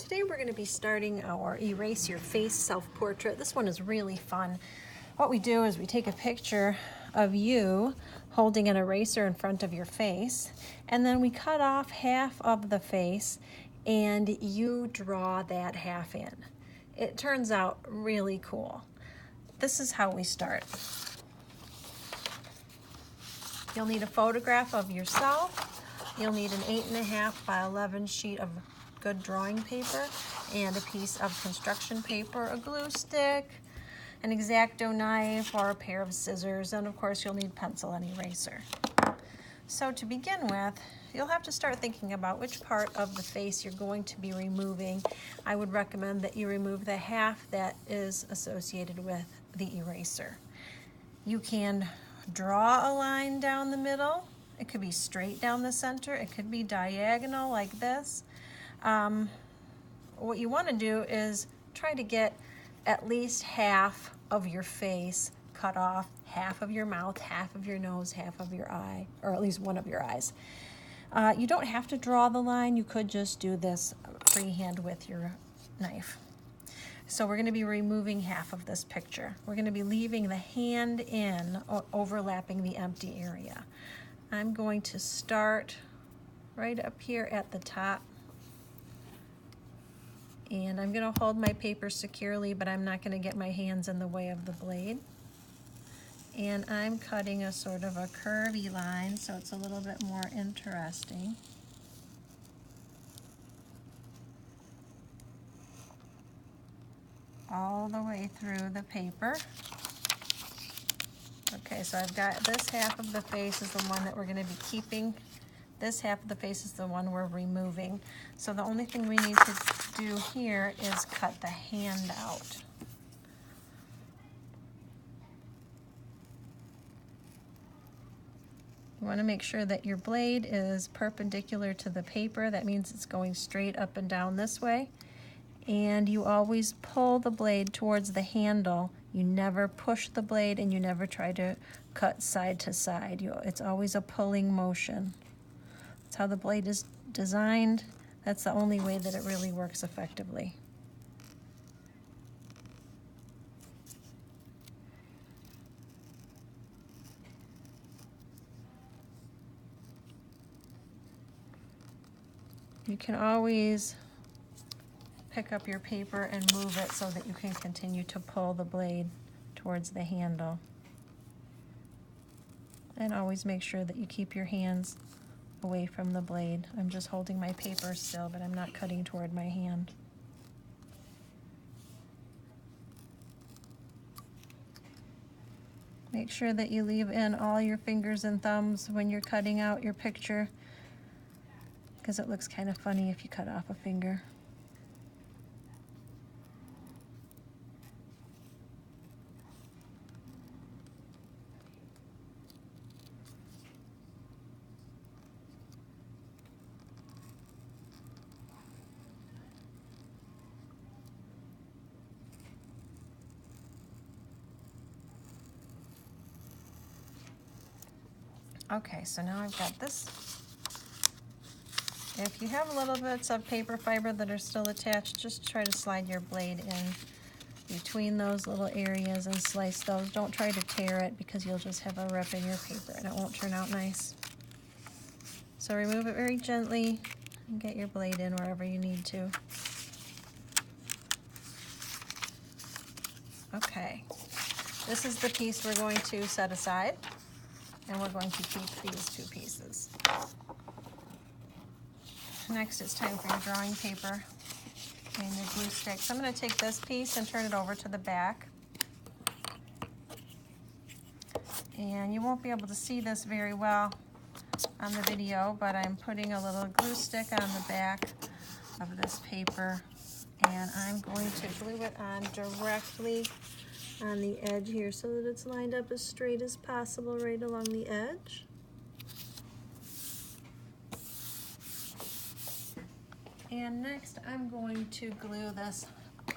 Today we're going to be starting our Erase Your Face self-portrait. This one is really fun. What we do is we take a picture of you holding an eraser in front of your face, and then we cut off half of the face and you draw that half in. It turns out really cool. This is how we start. You'll need a photograph of yourself. You'll need an 8.5 by 11 sheet of good drawing paper and a piece of construction paper, a glue stick, an X-Acto knife, or a pair of scissors, and of course you'll need pencil and eraser. So to begin with, you'll have to start thinking about which part of the face you're going to be removing. I would recommend that you remove the half that is associated with the eraser. You can draw a line down the middle. It could be straight down the center. It could be diagonal like this. What you want to do is try to get at least half of your face cut off, half of your mouth, half of your nose, half of your eye, or at least one of your eyes. You don't have to draw the line. You could just do this freehand with your knife. So we're going to be removing half of this picture. We're going to be leaving the hand in, overlapping the empty area. I'm going to start right up here at the top. And I'm going to hold my paper securely, but I'm not going to get my hands in the way of the blade. And I'm cutting a sort of a curvy line, so it's a little bit more interesting. All the way through the paper. Okay, so I've got this half of the face is the one that we're going to be keeping. This half of the face is the one we're removing. So the only thing we need to do here is cut the hand out. You want to make sure that your blade is perpendicular to the paper. That means it's going straight up and down this way. And you always pull the blade towards the handle. You never push the blade and you never try to cut side to side. It's always a pulling motion. That's how the blade is designed. That's the only way that it really works effectively. You can always pick up your paper and move it so that you can continue to pull the blade towards the handle. And always make sure that you keep your hands away from the blade. I'm just holding my paper still, but I'm not cutting toward my hand. Make sure that you leave in all your fingers and thumbs when you're cutting out your picture, because it looks kind of funny if you cut off a finger. Okay, so now I've got this. If you have little bits of paper fiber that are still attached, just try to slide your blade in between those little areas and slice those. Don't try to tear it because you'll just have a rip in your paper and it won't turn out nice. So remove it very gently and get your blade in wherever you need to. Okay, this is the piece we're going to set aside. And we're going to keep these two pieces. Next, it's time for your drawing paper and your glue stick. So I'm going to take this piece and turn it over to the back. And you won't be able to see this very well on the video, but I'm putting a little glue stick on the back of this paper, and I'm going to glue it on directly on the edge here so that it's lined up as straight as possible right along the edge. And next I'm going to glue this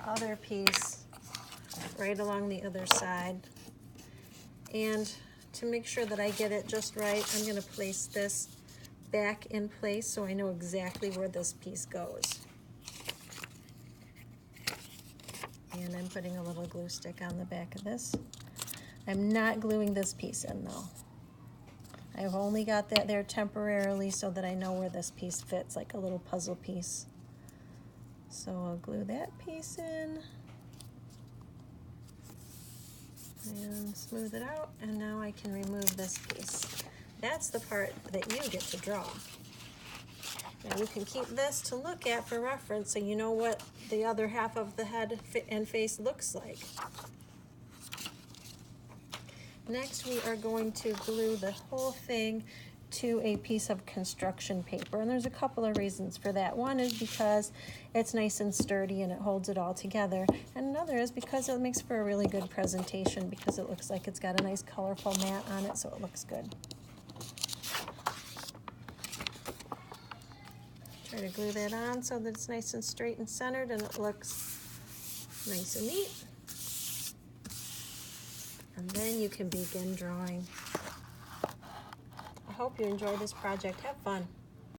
other piece right along the other side. And to make sure that I get it just right, I'm going to place this back in place so I know exactly where this piece goes. And I'm putting a little glue stick on the back of this. I'm not gluing this piece in though. I've only got that there temporarily so that I know where this piece fits, like a little puzzle piece. So I'll glue that piece in and smooth it out, and now I can remove this piece. That's the part that you get to draw. Now you can keep this to look at for reference so you know what the other half of the head and face looks like. Next we are going to glue the whole thing to a piece of construction paper, and there's a couple of reasons for that. One is because it's nice and sturdy and it holds it all together, and another is because it makes for a really good presentation because it looks like it's got a nice colorful mat on it, so it looks good. Try to glue that on so that it's nice and straight and centered and it looks nice and neat. And then you can begin drawing. I hope you enjoy this project. Have fun.